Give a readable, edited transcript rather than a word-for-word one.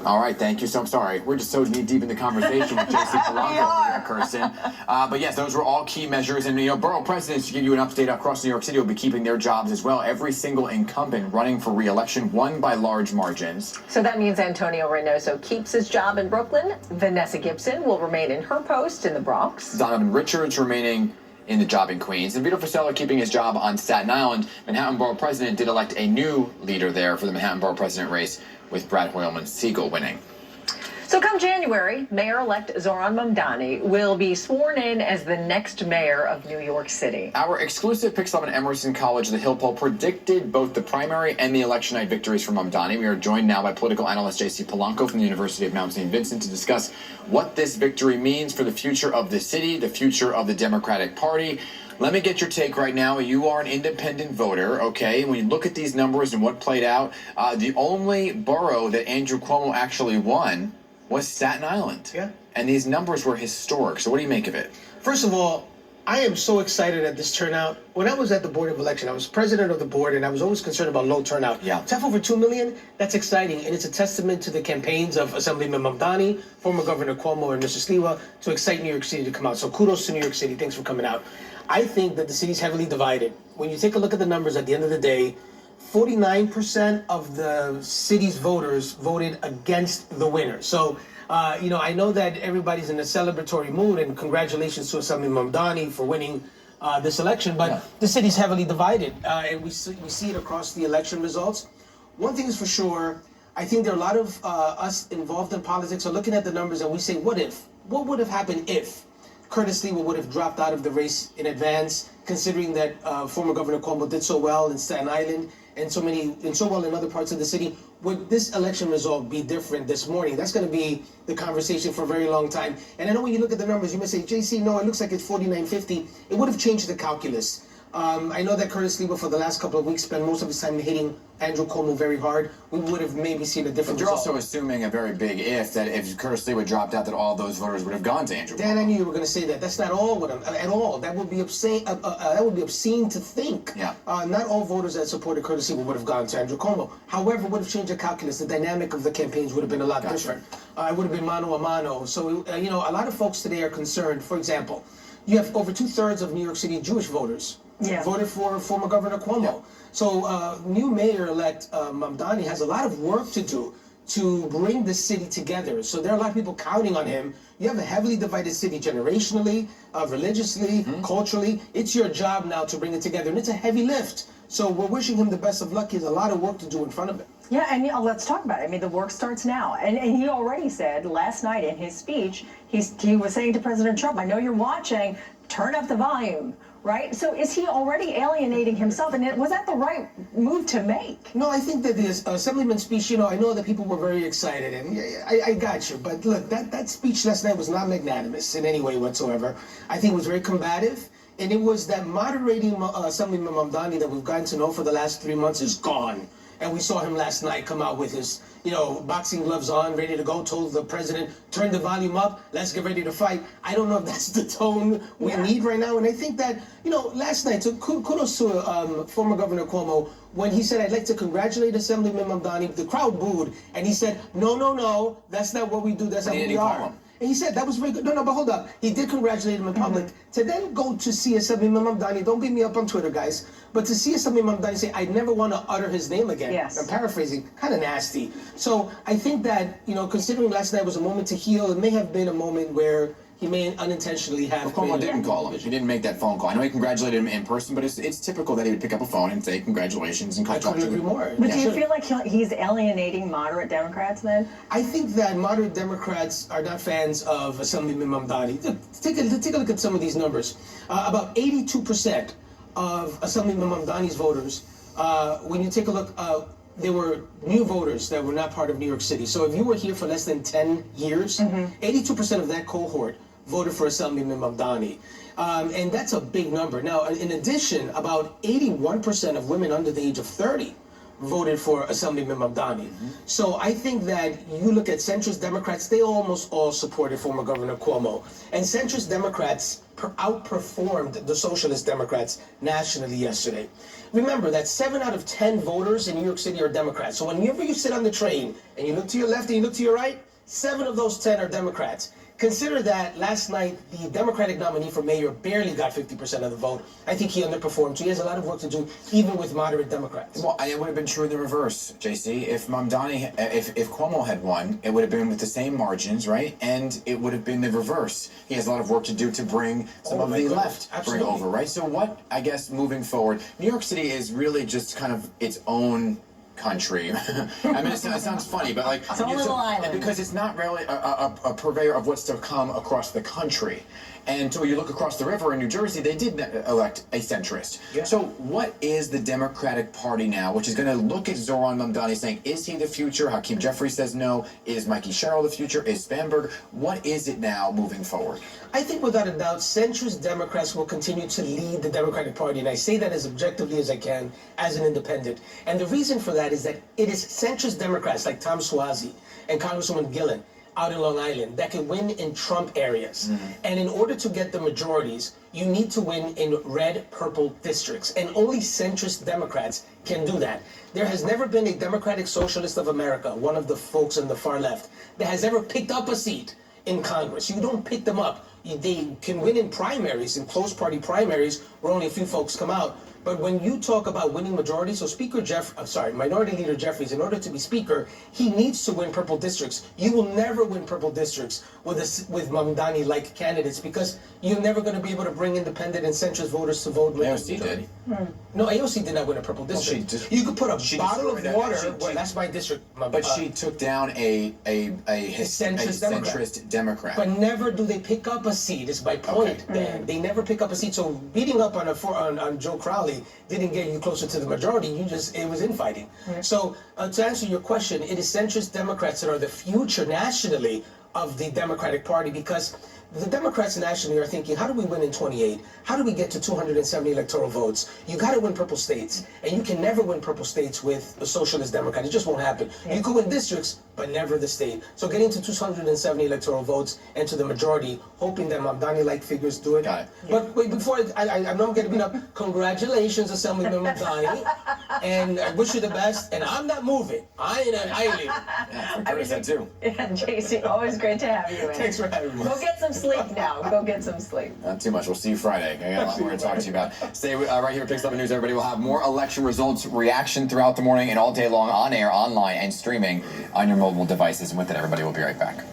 All right, thank you. So I'm sorry. We're just so deep in the conversation with J.C. Polanco here, Kirsten. But yes, those were all key measures. And, borough presidents, to give you an update across New York City, will be keeping their jobs as well. Every single incumbent running for re-election won by large margins. So that means Antonio Reynoso keeps his job in Brooklyn. Vanessa Gibson will remain in her post in the Bronx. Donovan Richards remaining in the job in Queens. And Vito Fossella keeping his job on Staten Island. Manhattan Borough President did elect a new leader there for the Manhattan Borough President race, with Brad Hoylman-Siegel winning. So come January, Mayor-elect Zohran Mamdani will be sworn in as the next mayor of New York City. Our exclusive PIX11 Emerson College The Hill poll predicted both the primary and the election night victories for Mamdani. We are joined now by political analyst J.C. Polanco from the University of Mount St. Vincent to discuss what this victory means for the future of the city, the future of the Democratic Party. Let me get your take right now. You are an independent voter, okay? When you look at these numbers and what played out, the only borough that Andrew Cuomo actually won was Staten Island. Yeah. And these numbers were historic. So what do you make of it? First of all, I am so excited at this turnout. When I was at the Board of Election, I was president of the board, and I was always concerned about low turnout. Yeah. To have over 2 million, that's exciting, and it's a testament to the campaigns of Assemblyman Mamdani, former Governor Cuomo, and Mr. Sliwa to excite New York City to come out. So kudos to New York City. Thanks for coming out. I think that the city's heavily divided. When you take a look at the numbers at the end of the day, 49% of the city's voters voted against the winner. So, I know that everybody's in a celebratory mood, and congratulations to Assemblyman Mamdani for winning this election, but the city's heavily divided, and we see it across the election results. One thing is for sure, I think there are a lot of us involved in politics are looking at the numbers and we say, what if? What would have happened if Curtis Lee would have dropped out of the race in advance, considering that former Governor Cuomo did so well in Staten Island and so well in other parts of the city? Would this election result be different this morning? That's going to be the conversation for a very long time. And I know when you look at the numbers, you may say, JC, no, it looks like it's 49-50. It would have changed the calculus. I know that Curtis Lee, for the last couple of weeks, spent most of his time hitting Andrew Cuomo very hard. We would have maybe seen a different But you're result. also assuming a very big if, that if Curtis Lee would dropped out, that all those voters would have gone to Andrew Cuomo. Dan, I knew you were going to say that. That's not all at all. That would be obscene. That would be obscene to think. Yeah. Not all voters that supported Curtis Lee would have gone to Andrew Cuomo. However, it would have changed the calculus. The dynamic of the campaigns would have been a lot different. It would have been mano a mano. So a lot of folks today are concerned. For example, you have over 2/3 of New York City Jewish voters. Yeah. Voted for former Governor Cuomo. Yeah. So new mayor-elect Mamdani has a lot of work to do to bring the city together. So there are a lot of people counting on him. You have a heavily divided city generationally, religiously, culturally. It's your job now to bring it together, and it's a heavy lift. So we're wishing him the best of luck. He has a lot of work to do in front of him. Yeah, and let's talk about it. I mean, the work starts now. And he already said last night in his speech, he was saying to President Trump, I know you're watching, turn up the volume. Right? So is he already alienating himself? And was that the right move to make? No, I think that the Assemblyman's speech, I know that people were very excited, and I got you. But look, that speech last night was not magnanimous in any way whatsoever. I think it was very combative. And it was that moderating Assemblyman Mamdani that we've gotten to know for the last 3 months is gone. And we saw him last night come out with his, boxing gloves on, ready to go, told the president, turn the volume up, let's get ready to fight. I don't know if that's the tone we need right now. And I think that, last night, so kudos to former Governor Cuomo, when he said, I'd like to congratulate Assemblyman Mamdani, the crowd booed, and he said, no, that's not what we do, that's not what we are. And he said, that was very good. No, but hold up. He did congratulate him in public. To then go to see Assemblyman Mamdani, don't beat me up on Twitter, guys, but to see Assemblyman Mamdani say, I never want to utter his name again. Yes. I'm paraphrasing, kind of nasty. So I think that, considering last night was a moment to heal, it may have been a moment where he may unintentionally have. Cuomo didn't call him. He didn't make that phone call. I know he congratulated him in person, but it's typical that he would pick up a phone and say congratulations and I couldn't agree more. But do you feel like he's alienating moderate Democrats then? I think that moderate Democrats are not fans of Assemblyman Mamdani. Take a look at some of these numbers. About 82% of Assemblyman Mamdani's voters, when you take a look, there were new voters that were not part of New York City. So if you were here for less than 10 years, 82% of that cohort voted for Assemblyman Mamdani. And that's a big number. Now, in addition, about 81% of women under the age of 30 voted for Assemblyman Mamdani. So I think that you look at centrist Democrats, they almost all supported former Governor Cuomo. And centrist Democrats outperformed the Socialist Democrats nationally yesterday. Remember that 7 out of 10 voters in New York City are Democrats. So whenever you sit on the train and you look to your left and you look to your right, 7 of those 10 are Democrats. Consider that last night, the Democratic nominee for mayor barely got 50% of the vote. I think he underperformed, so he has a lot of work to do, even with moderate Democrats. Well, it would have been true in the reverse, JC. If Mamdani, if Cuomo had won, it would have been with the same margins, right? And it would have been the reverse. He has a lot of work to do to bring some of the left bring over, right? So what, I guess, moving forward, New York City is really just kind of its own country. I mean, it sounds funny, but like it's a little island, because it's not really a purveyor of what's to come across the country. And so you look across the river in New Jersey, they did elect a centrist. Yeah. So what is the Democratic Party now, which is going to look at Zoran Mamdani saying, is he the future? Hakeem Jeffries says no. Is Mikey Sherrill the future? Is Spanberg? What is it now moving forward? I think without a doubt, centrist Democrats will continue to lead the Democratic Party, and I say that as objectively as I can as an independent. And the reason for that is that it is centrist Democrats like Tom Suozzi and Congresswoman Gillen out in Long Island that can win in Trump areas. And in order to get the majorities, you need to win in red-purple districts. And only centrist Democrats can do that. There has never been a Democratic Socialist of America, one of the folks on the far left, that has ever picked up a seat in Congress. You don't pick them up. They can win in primaries, in closed party primaries, where only a few folks come out. But when you talk about winning majorities, so Minority Leader Jeffries, in order to be Speaker, he needs to win purple districts. You will never win purple districts with Mamdani-like candidates because you're never going to be able to bring independent and centrist voters to vote. AOC did. No, AOC did not win a purple district. You could put a bottle of water. Well, that's my district. But she took down a centrist Democrat. But never do they pick up a seat. Is my point. Okay. They never pick up a seat. So beating up on Joe Crowley didn't get you closer to the majority. It was infighting. So to answer your question, it is centrist Democrats that are the future nationally of the Democratic Party because the Democrats nationally are thinking, how do we win in 28? How do we get to 270 electoral votes? You got to win purple states, and you can never win purple states with a socialist Democrat. It just won't happen. You could win districts, but never the state. So getting to 270 electoral votes and to the majority, hoping that Mamdani-like figures do it. Got it. But wait, before I know I'm getting beat up. Congratulations, Assemblyman Mamdani, and I wish you the best. And I'm not moving. I ain't leaving. Yeah, I said too. Yeah, JC, always great to have you in. Thanks for having me. Go get some sleep now. Go get some sleep. Not too much. We'll see you Friday. I got a lot more to talk to you about. Stay right here at PIX11 News, everybody. We'll have more election results, reaction throughout the morning and all day long on air, online, and streaming on your mobile devices. And with it, everybody, we'll be right back.